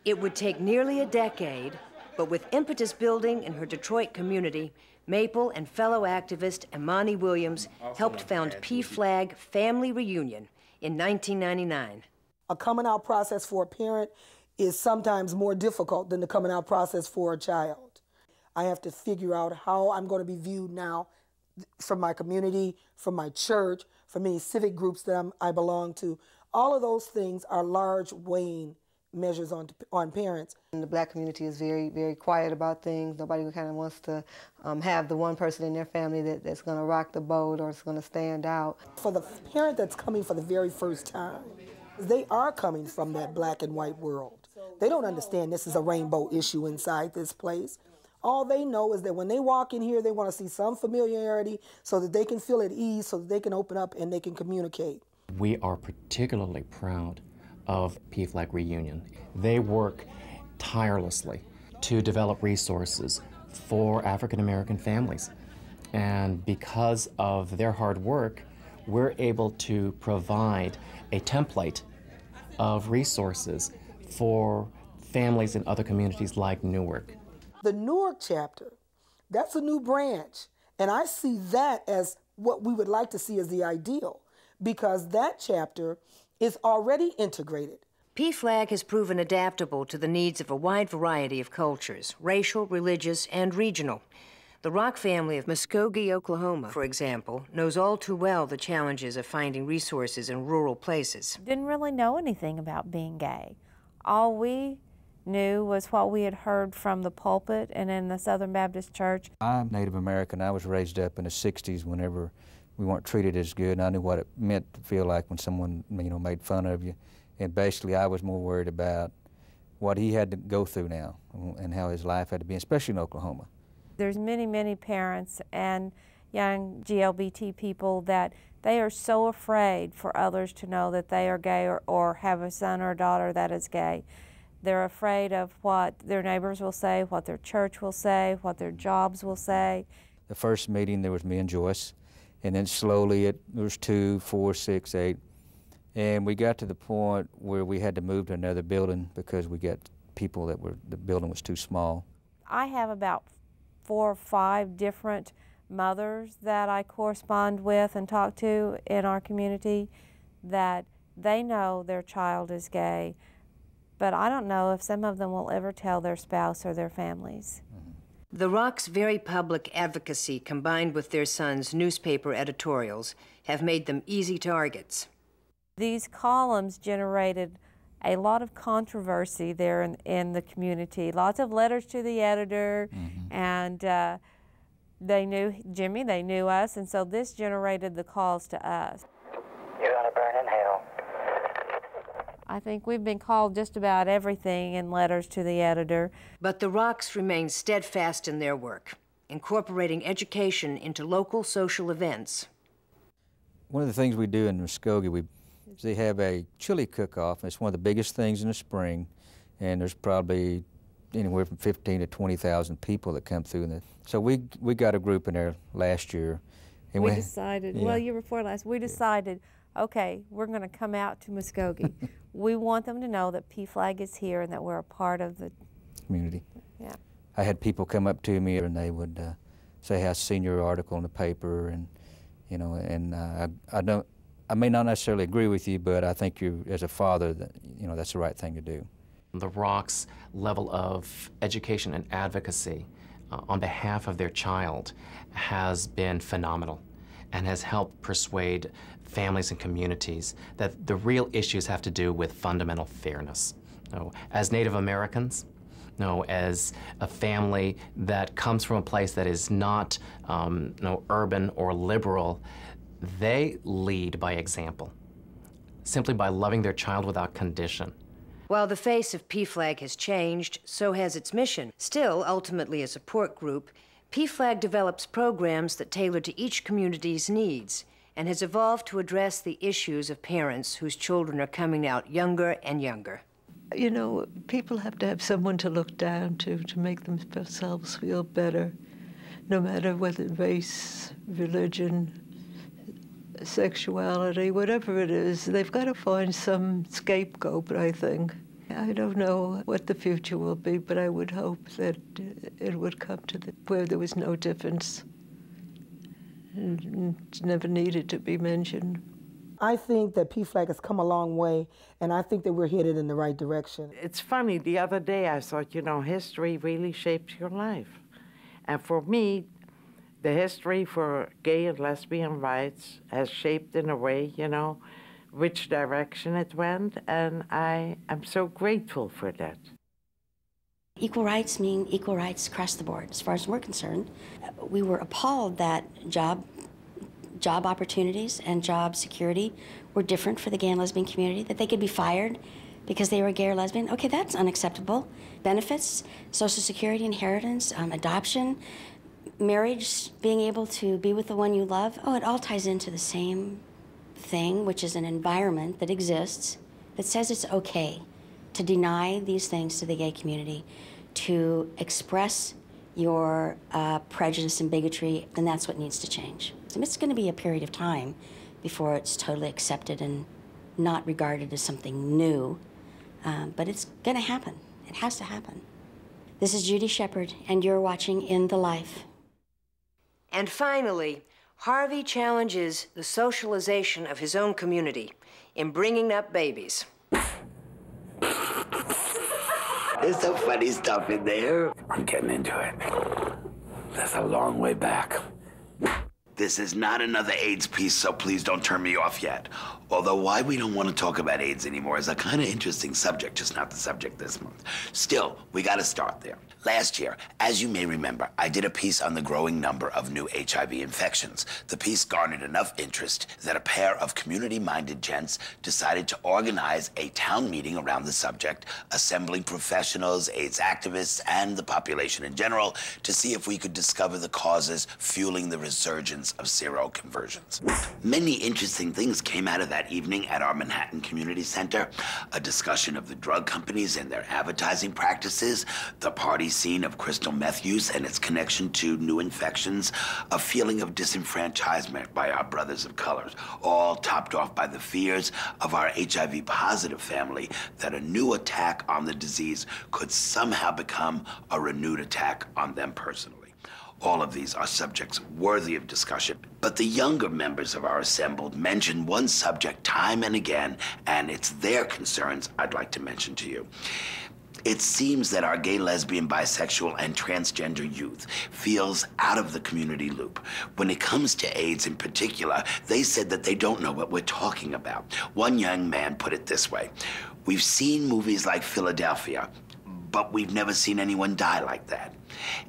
It would take nearly a decade, but with impetus building in her Detroit community, Maple and fellow activist Imani Williams helped found PFLAG Family Reunion in 1999. A coming out process for a parent is sometimes more difficult than the coming out process for a child. I have to figure out how I'm going to be viewed now from my community, from my church, from any civic groups that I belong to. All of those things are large weighing measures on parents. And the black community is very, very quiet about things. Nobody kind of wants to have the one person in their family that's going to rock the boat or is going to stand out. For the parent that's coming for the very first time, they are coming from that black and white world. They don't understand this is a rainbow issue inside this place. All they know is that when they walk in here, they want to see some familiarity so that they can feel at ease, so that they can open up and they can communicate. We are particularly proud of PFLAG Reunion. They work tirelessly to develop resources for African American families. And because of their hard work, we're able to provide a template of resources for families in other communities like Newark. The Newark chapter, that's a new branch. And I see that as what we would like to see as the ideal, because that chapter is already integrated. PFLAG has proven adaptable to the needs of a wide variety of cultures, racial, religious, and regional. The Rock family of Muskogee, Oklahoma, for example, knows all too well the challenges of finding resources in rural places. Didn't really know anything about being gay. All we knew was what we had heard from the pulpit and in the Southern Baptist Church. I'm Native American. I was raised up in the 60s whenever we weren't treated as good, and I knew what it meant to feel like when someone, made fun of you. And basically, I was more worried about what he had to go through now and how his life had to be, especially in Oklahoma. There's many, many parents and young GLBT people that they are so afraid for others to know that they are gay or have a son or a daughter that is gay. They're afraid of what their neighbors will say, what their church will say, what their jobs will say. The first meeting, there was me and Joyce, and then slowly there was 2, 4, 6, 8. And we got to the point where we had to move to another building because we got people the building was too small. I have about 4 or 5 different mothers that I correspond with and talk to in our community that they know their child is gay, but I don't know if some of them will ever tell their spouse or their families. The Rock's very public advocacy, combined with their son's newspaper editorials, have made them easy targets. These columns generated a lot of controversy there in the community. Lots of letters to the editor, and they knew Jimmy, they knew us, and so this generated the calls to us. You're gonna burn in hell. I think we've been called just about everything in letters to the editor. But the Rocks remain steadfast in their work, incorporating education into local social events. One of the things we do in Muskogee, they have a chili cook-off. It's one of the biggest things in the spring, and there's probably anywhere from 15 to 20,000 people that come through. So we got a group in there last year. And we decided, well, year before last, we decided, okay, we're going to come out to Muskogee. We want them to know that PFLAG is here and that we're a part of the community. Yeah. I had people come up to me and they would say, "I've seen your article in the paper," and you know, and I may not necessarily agree with you, but I think you, as a father, that you know that's the right thing to do. The Rock's level of education and advocacy on behalf of their child has been phenomenal and has helped persuade families and communities that the real issues have to do with fundamental fairness. You know, as Native Americans, you know, as a family that comes from a place that is not you know, urban or liberal, they lead by example, simply by loving their child without condition. While the face of PFLAG has changed, so has its mission. Still, ultimately a support group, PFLAG develops programs that tailor to each community's needs and has evolved to address the issues of parents whose children are coming out younger and younger. You know, people have to have someone to look down to make themselves feel better, no matter whether race, religion, sexuality, whatever it is. They've got to find some scapegoat, I think. I don't know what the future will be, but I would hope that it would come to where there was no difference. It never needed to be mentioned. I think that PFLAG has come a long way, and I think that we're headed in the right direction. It's funny, the other day I thought, you know, history really shapes your life. And for me, the history for gay and lesbian rights has shaped in a way, you know, which direction it went, and I am so grateful for that. Equal rights mean equal rights across the board. As far as we're concerned, we were appalled that job opportunities and job security were different for the gay and lesbian community, that they could be fired because they were gay or lesbian. Okay, that's unacceptable. Benefits, Social Security, inheritance, adoption, marriage, being able to be with the one you love, oh, it all ties into the same thing, which is an environment that exists that says it's okay to deny these things to the gay community, to express your prejudice and bigotry, and that's what needs to change. It's going to be a period of time before it's totally accepted and not regarded as something new, but it's going to happen. It has to happen. This is Judy Shepard, and you're watching In the Life. And finally, Harvey challenges the socialization of his own community in bringing up babies. There's some funny stuff in there. I'm getting into it. That's a long way back. This is not another AIDS piece, so please don't turn me off yet. Although why we don't want to talk about AIDS anymore is a kind of interesting subject, just not the subject this month. Still, we got to start there. Last year, as you may remember, I did a piece on the growing number of new HIV infections. The piece garnered enough interest that a pair of community-minded gents decided to organize a town meeting around the subject, assembling professionals, AIDS activists, and the population in general to see if we could discover the causes fueling the resurgence of seroconversions. Many interesting things came out of that evening at our Manhattan Community Center. A discussion of the drug companies and their advertising practices, the party scene of crystal meth use and its connection to new infections, a feeling of disenfranchisement by our brothers of color, all topped off by the fears of our HIV-positive family that a new attack on the disease could somehow become a renewed attack on them personally. All of these are subjects worthy of discussion, but the younger members of our assembled mention one subject time and again, and it's their concerns I'd like to mention to you. It seems that our gay, lesbian, bisexual, and transgender youth feels out of the community loop. When it comes to AIDS in particular, they said that they don't know what we're talking about. One young man put it this way: "We've seen movies like Philadelphia, but we've never seen anyone die like that."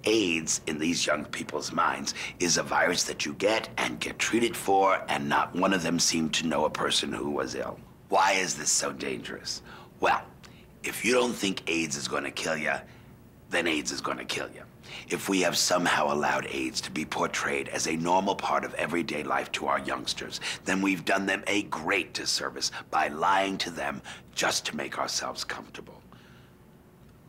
AIDS, in these young people's minds, is a virus that you get and get treated for, and not one of them seemed to know a person who was ill. Why is this so dangerous? Well, if you don't think AIDS is going to kill you, then AIDS is going to kill you. If we have somehow allowed AIDS to be portrayed as a normal part of everyday life to our youngsters, then we've done them a great disservice by lying to them just to make ourselves comfortable.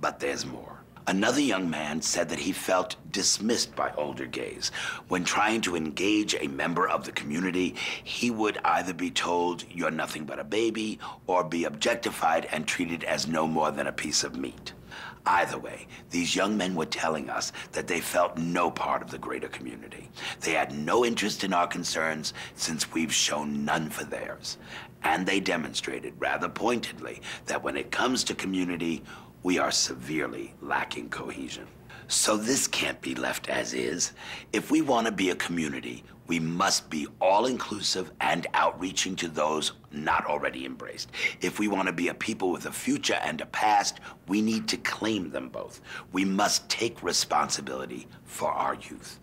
But there's more. Another young man said that he felt dismissed by older gays. When trying to engage a member of the community, he would either be told, "You're nothing but a baby," or be objectified and treated as no more than a piece of meat. Either way, these young men were telling us that they felt no part of the greater community. They had no interest in our concerns since we've shown none for theirs. And they demonstrated rather pointedly that when it comes to community, we are severely lacking cohesion. So this can't be left as is. If we want to be a community, we must be all-inclusive and outreaching to those not already embraced. If we want to be a people with a future and a past, we need to claim them both. We must take responsibility for our youth.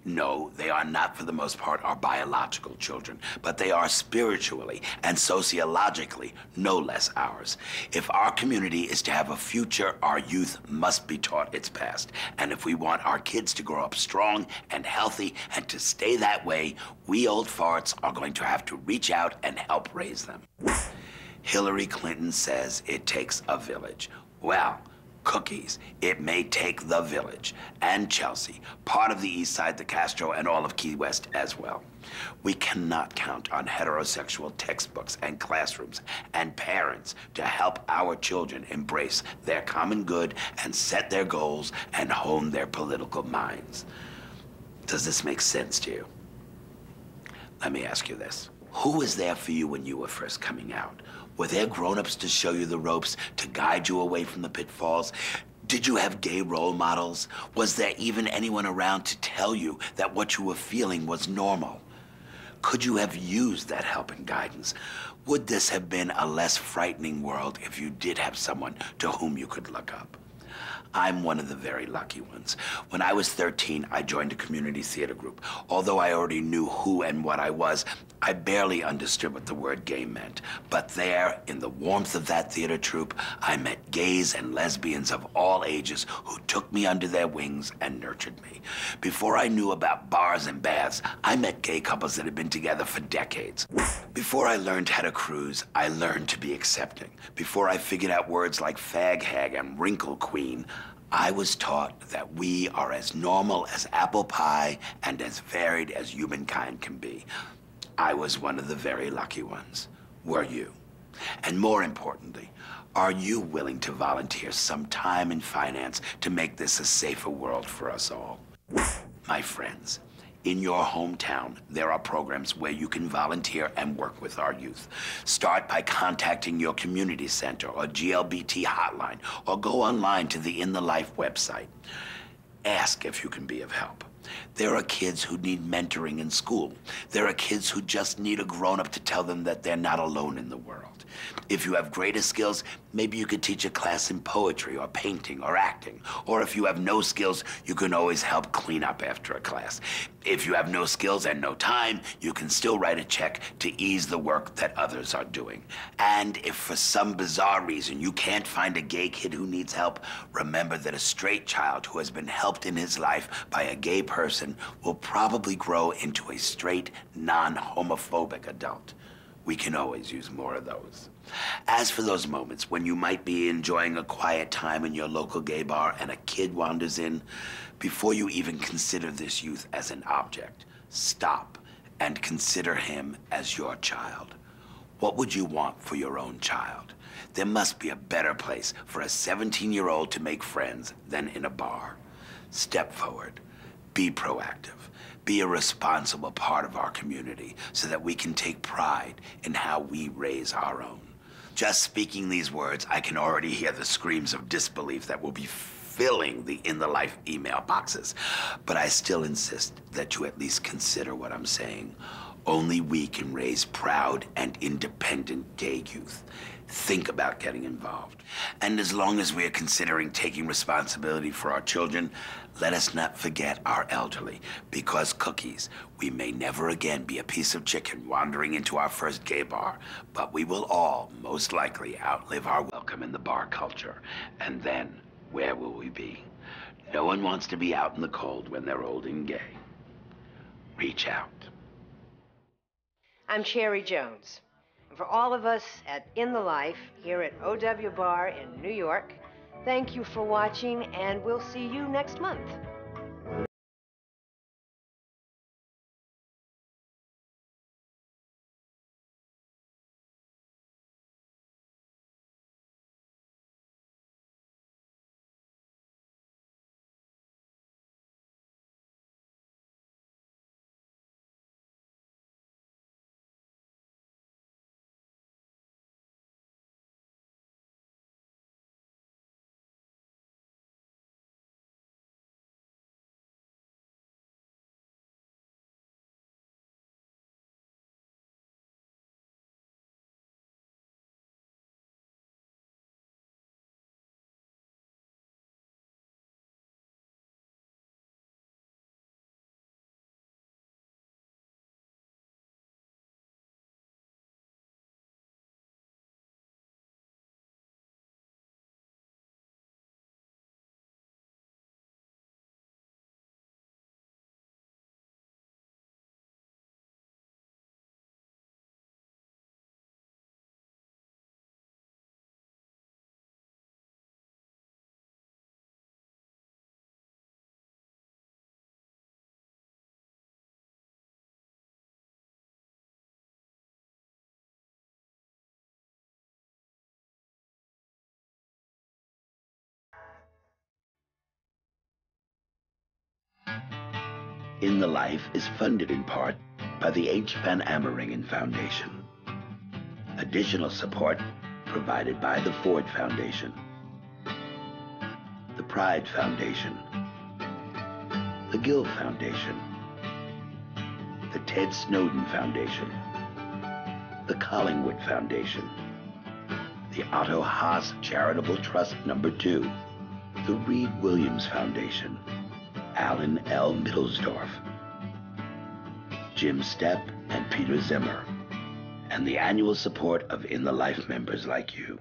No, they are not, for the most part, our biological children, but they are spiritually and sociologically no less ours. If our community is to have a future, our youth must be taught its past. And if we want our kids to grow up strong and healthy and to stay that way, we old farts are going to have to reach out and help raise them. Hillary Clinton says it takes a village. Well, cookies, it may take the village, and Chelsea, part of the East Side, the Castro, and all of Key West as well. We cannot count on heterosexual textbooks and classrooms and parents to help our children embrace their common good and set their goals and hone their political minds. Does this make sense to you? Let me ask you this. Who was there for you when you were first coming out? Were there grown-ups to show you the ropes, to guide you away from the pitfalls? Did you have gay role models? Was there even anyone around to tell you that what you were feeling was normal? Could you have used that help and guidance? Would this have been a less frightening world if you did have someone to whom you could look up? I'm one of the very lucky ones. When I was 13, I joined a community theater group. Although I already knew who and what I was, I barely understood what the word gay meant. But there, in the warmth of that theater troupe, I met gays and lesbians of all ages who took me under their wings and nurtured me. Before I knew about bars and baths, I met gay couples that had been together for decades. Before I learned how to cruise, I learned to be accepting. Before I figured out words like fag hag and wrinkle queen, I was taught that we are as normal as apple pie and as varied as humankind can be. I was one of the very lucky ones. Were you? And more importantly, are you willing to volunteer some time and finance to make this a safer world for us all? My friends, in your hometown, there are programs where you can volunteer and work with our youth. Start by contacting your community center or GLBT hotline, or go online to the In the Life website. Ask if you can be of help. There are kids who need mentoring in school. There are kids who just need a grown-up to tell them that they're not alone in the world. If you have greater skills, maybe you could teach a class in poetry or painting or acting. Or if you have no skills, you can always help clean up after a class. If you have no skills and no time, you can still write a check to ease the work that others are doing. And if for some bizarre reason you can't find a gay kid who needs help, remember that a straight child who has been helped in his life by a gay person will probably grow into a straight, non-homophobic adult. We can always use more of those. As for those moments when you might be enjoying a quiet time in your local gay bar and a kid wanders in, before you even consider this youth as an object, stop and consider him as your child. What would you want for your own child? There must be a better place for a 17-year-old to make friends than in a bar. Step forward. Be proactive. Be a responsible part of our community so that we can take pride in how we raise our own. Just speaking these words, I can already hear the screams of disbelief that will be filling the In the Life email boxes. But I still insist that you at least consider what I'm saying. Only we can raise proud and independent gay youth. Think about getting involved. And as long as we are considering taking responsibility for our children, let us not forget our elderly, because cookies, we may never again be a piece of chicken wandering into our first gay bar, but we will all most likely outlive our welcome in the bar culture. And then, where will we be? No one wants to be out in the cold when they're old and gay. Reach out. I'm Cherry Jones. And for all of us at In the Life here at OW Bar in New York, thank you for watching, and we'll see you next month. In the Life is funded in part by the H. Van Ameringen Foundation. Additional support provided by the Ford Foundation, the Pride Foundation, the Gill Foundation, the Ted Snowden Foundation, the Collingwood Foundation, the Otto Haas Charitable Trust No. 2, the Reed Williams Foundation, Alan L. Middlesdorf, Jim Stepp and Peter Zimmer, and the annual support of In the Life members like you.